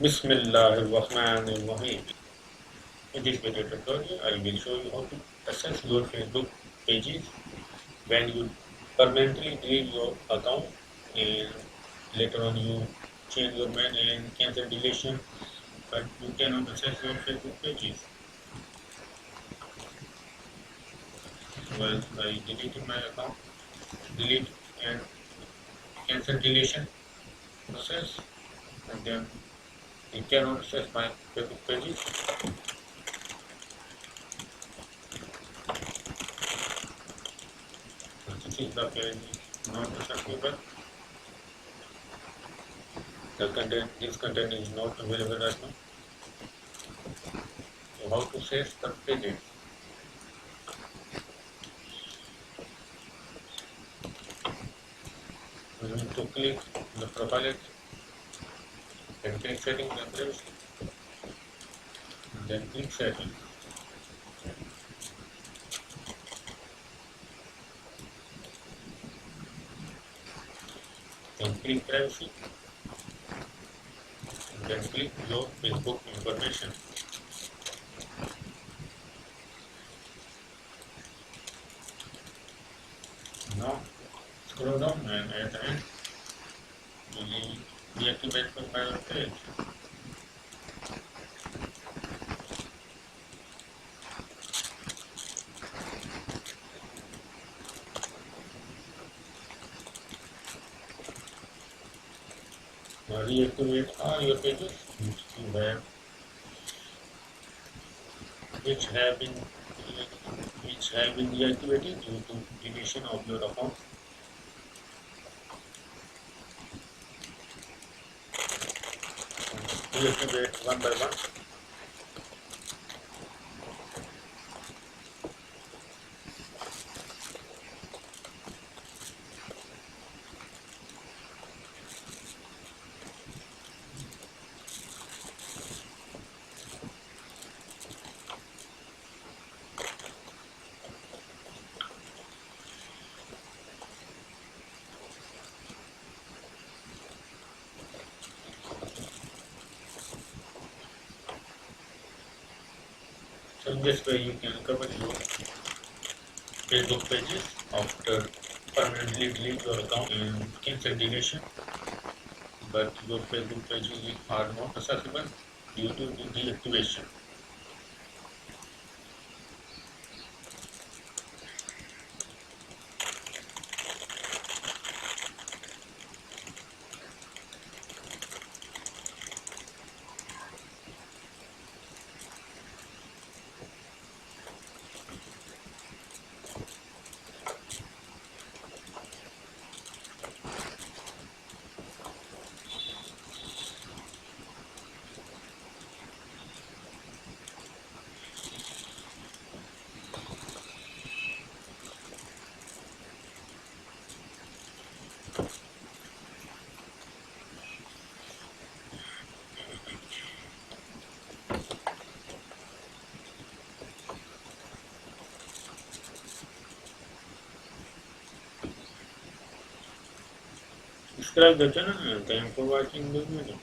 Bismillahirrahmanirrahim. In this video tutorial, I will show you how to access your Facebook pages when you permanently delete your account and later on you change your mail and cancel deletion, but you cannot access your Facebook pages. Well, I deleted my account, delete and cancel deletion process, and then you cannot access my Facebook pages. This is the page not accessible. This content is not available right now. So how to save the pages? We need to click the profile and click settings and privacy. And then click settings. Then click privacy. And then click your Facebook information. Now scroll down and at the end you will reactivate profile page. Now reactivate all your pages which have been reactivated due to deletion of your account. Reactivate one by one. So in this way you can recover your Facebook pages after permanently delete your account and cancel deletion, but your Facebook pages are not accessible due to the deactivation. Subscribe the channel and thanks for watching this video.